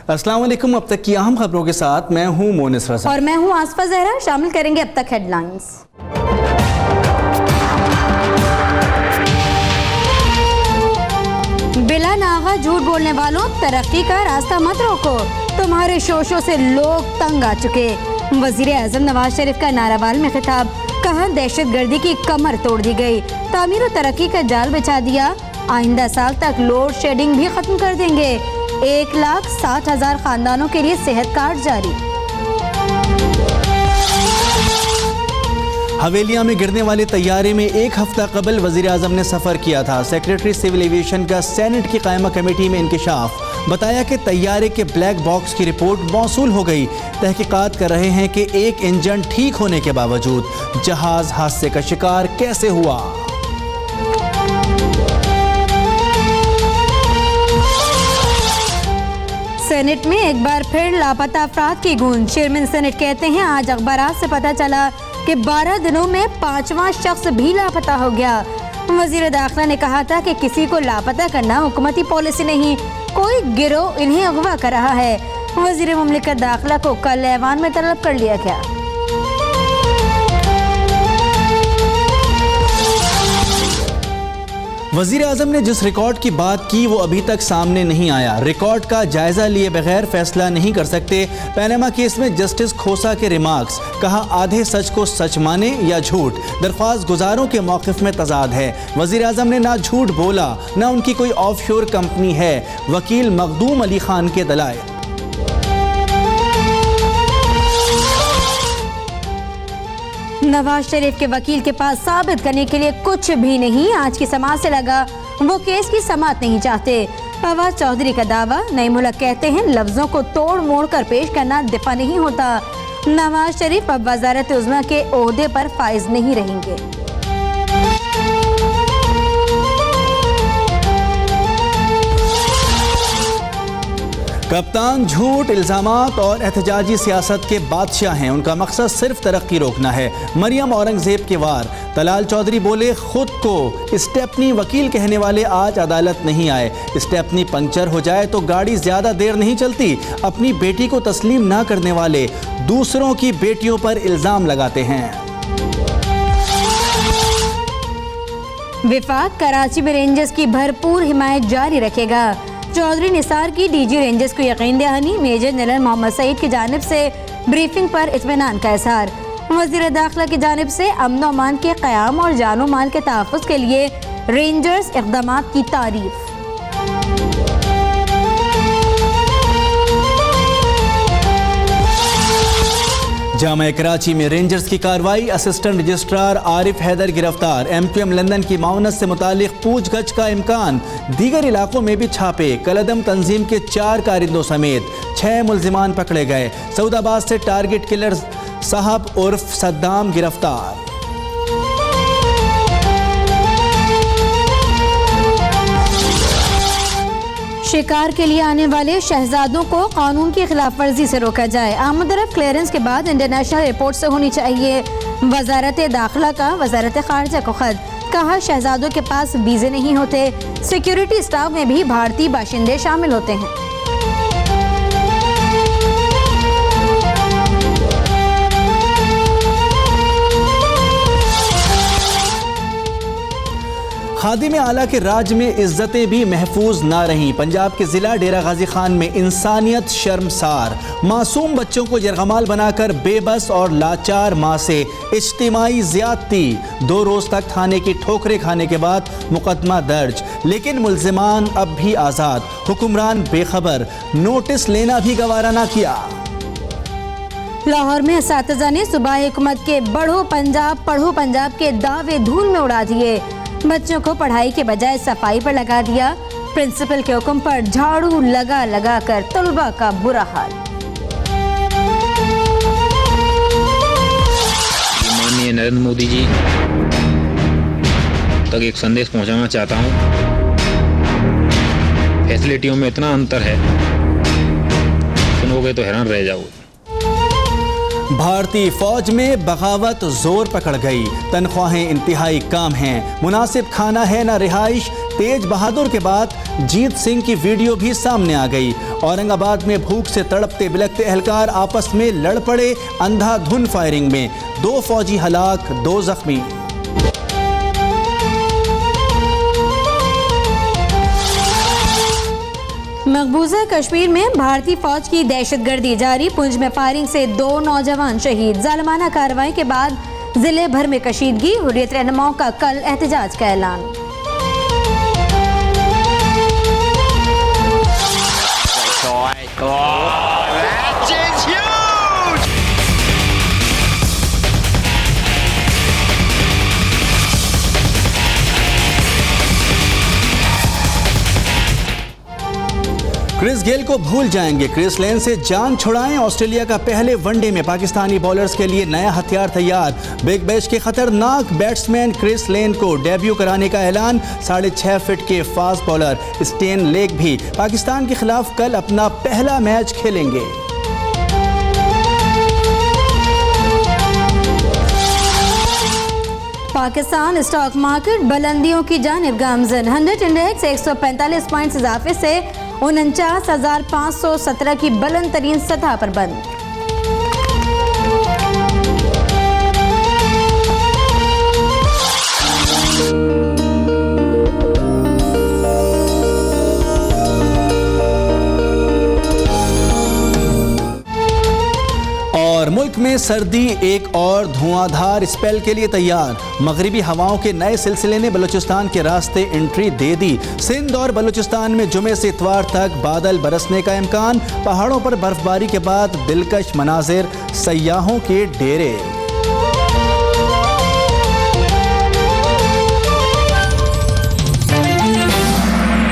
अस्सलाम वालेकुम। अब तक की अहम खबरों के साथ मैं हूं मोनिस रज़ा और मैं हूं आसफा ज़हरा। शामिल करेंगे अब तक हेडलाइंस। बिला नागा झूठ बोलने वालों, तरक्की का रास्ता मत रोको, तुम्हारे शोशों से लोग तंग आ चुके। वजीर आज़म नवाज शरीफ का नारावाल में खिताब, कहा दहशत गर्दी की कमर तोड़ दी गई, तामीर और तरक्की का जाल बिछा दिया, आइंदा साल तक लोड शेडिंग भी खत्म कर देंगे। 1,60,000 खानदानों के लिए सेहत कार्ड जारी। हवेलिया में गिरने वाले तैयारे में एक हफ्ता कबल वजीर आज़म ने सफ़र किया था। सेक्रेटरी सिविल एविएशन का सेनेट की कायमा कमेटी में इंकिशाफ, बताया कि तैयारे के ब्लैक बॉक्स की रिपोर्ट मौसूल हो गई। तहकीकात कर रहे हैं कि एक इंजन ठीक होने के बावजूद जहाज हादसे का शिकार कैसे हुआ। सेनेट में एक बार फिर लापता अफराद की गूंज। चेयरमैन सेनेट कहते हैं आज अखबारात से पता चला कि 12 दिनों में 5वां शख्स भी लापता हो गया। वजीर दाखिला ने कहा था कि किसी को लापता करना हुकूमती पॉलिसी नहीं, कोई गिरोह इन्हें अगवा कर रहा है। वजीर मुमलिकत दाखिला को कल ऐवान में तलब कर लिया गया। वजीर आज़म ने जिस रिकॉर्ड की बात की वो अभी तक सामने नहीं आया। रिकॉर्ड का जायजा लिए बगैर फैसला नहीं कर सकते। पैनामा केस में जस्टिस खोसा के रिमार्क्स, कहा आधे सच को सच माने या झूठ। दरख्वास्त गुजारों के मौक़िफ़ में तजाद है। वजीर आज़म ने ना झूठ बोला ना उनकी कोई ऑफशोर कंपनी है। वकील मखदूम अली खान के दलाइल। नवाज शरीफ के वकील के पास साबित करने के लिए कुछ भी नहीं। आज की समाअत से लगा वो केस की समाअत नहीं चाहते। फवाद चौधरी का दावा, नई मुल्क कहते हैं लफ्जों को तोड़ मोड़ कर पेश करना दिफा नहीं होता। नवाज शरीफ अब वजारत उज़्मा के ओहदे पर फाइज नहीं रहेंगे। कप्तान झूठ, इल्ज़ामात और एहतजाजी सियासत के बादशाह हैं। उनका मकसद सिर्फ तरक्की रोकना है। मरियम औरंगजेब के वार। तलाल चौधरी बोले खुद को स्टेपनी वकील कहने वाले आज अदालत नहीं आए। स्टेपनी पंक्चर हो जाए तो गाड़ी ज़्यादा देर नहीं चलती। अपनी बेटी को तस्लीम ना करने वाले दूसरों की बेटियों पर इल्ज़ाम लगाते हैं। विफाक कराची में रेंजर्स की भरपूर हिमायत जारी रखेगा। चौधरी निसार की डीजी रेंजर्स को यकीन दहानी। मेजर जनरल मोहम्मद सईद की जानिब से ब्रीफिंग पर इत्मीनान का इज़हार। वज़ीर दाखिला की जानिब से अमन व अमान के क़याम और जानो माल के तहफ़्फ़ुज़ के लिए रेंजर्स इक़दामात की तारीफ। जामा कराची में रेंजर्स की कार्रवाई। असिस्टेंट रजिस्ट्रार आरिफ हैदर गिरफ्तार। MQM लंदन की माउनत से मुतालिक पूछगछ का इम्कान। दीगर इलाकों में भी छापे। कलदम तंजीम के 4 कारिंदों समेत 6 मुल्जिमान पकड़े गए। सऊदाबाद से टारगेट किलर साहब उर्फ सद्दाम गिरफ्तार। शिकार के लिए आने वाले शहजादों को कानून की खिलाफ वर्जी से रोका जाए। आमदरफ क्लियरेंस के बाद इंटरनेशनल एयरपोर्ट से होनी चाहिए। वजारत दाखिला का वजारत खारजा को खत, कहा शहजादों के पास वीज़े नहीं होते। सिक्योरिटी स्टाफ में भी भारतीय बाशिंदे शामिल होते हैं। खादिम आला के राज में इज्जतें भी महफूज ना रहीं। पंजाब के जिला डेरा गाजी खान में इंसानियत शर्मसार। मासूम बच्चों को यरगमाल बनाकर बेबस और लाचार माँ से इज्तिमाई ज़्यादती। 2 रोज़ तक थाने की ठोकरें खाने के बाद मुकदमा दर्ज, लेकिन मुल्जिमान अब भी आज़ाद। हुक्मरान बेखबर, नोटिस लेना भी गवारा ना किया। लाहौर में असातिज़ा ने सूबाई हुकूमत के पढ़ो पंजाब के दावे धूल में उड़ा दिए। बच्चों को पढ़ाई के बजाय सफाई पर लगा दिया। प्रिंसिपल के हुक्म पर झाड़ू लगा लगा कर तलबा का बुरा हाल। माननीय नरेंद्र मोदी जी तक एक संदेश पहुंचाना चाहता हूं। फैसिलिटियों में इतना अंतर है, सुनोगे तो हैरान रह जाओगे। भारतीय फौज में बगावत जोर पकड़ गई। तनख्वाहें इंतहाई कम हैं। मुनासिब खाना है न रिहाइश। तेज बहादुर के बाद जीत सिंह की वीडियो भी सामने आ गई। औरंगाबाद में भूख से तड़पते बिलखते एहलकार आपस में लड़ पड़े अंधाधुन फायरिंग में, 2 फौजी हलाक, 2 जख्मी। मकबूजा कश्मीर में भारतीय फौज की दहशतगर्दी जारी, पुंछ में फायरिंग से 2 नौजवान शहीद। जालिमाना कार्रवाई के बाद जिले भर में कशीदगी, हुर्रियत रहनुमाओं का कल एहतजाज का ऐलान। क्रिस गेल को भूल जाएंगे, क्रिस लेन से जान छुड़ाएं। ऑस्ट्रेलिया का पहले वनडे में पाकिस्तानी बॉलर्स के लिए नया हथियार तैयार। बिग बैश के खतरनाक बैट्समैन क्रिस लेन को डेब्यू कराने का ऐलान। 6.5 फीट के फास्ट बॉलर स्टेन लेक भी पाकिस्तान के खिलाफ कल अपना पहला मैच खेलेंगे। पाकिस्तान स्टॉक मार्केट बुलंदियों की जानिब गामजन। 100 इंडेक्स 145 पॉइंट्स इजाफे से 49,517 की बुलंद तरीन सतह पर बंद। और मुल्क में सर्दी एक और धुआंधार स्पेल के लिए तैयार। मगरिबी हवाओं के नए सिलसिले ने बलूचिस्तान के रास्ते एंट्री दे दी। सिंध और बलूचिस्तान में जुमे से इतवार तक बादल बरसने का इम्कान। पहाड़ों पर बर्फबारी के बाद दिलकश मनाजिर, सयाहों के डेरे।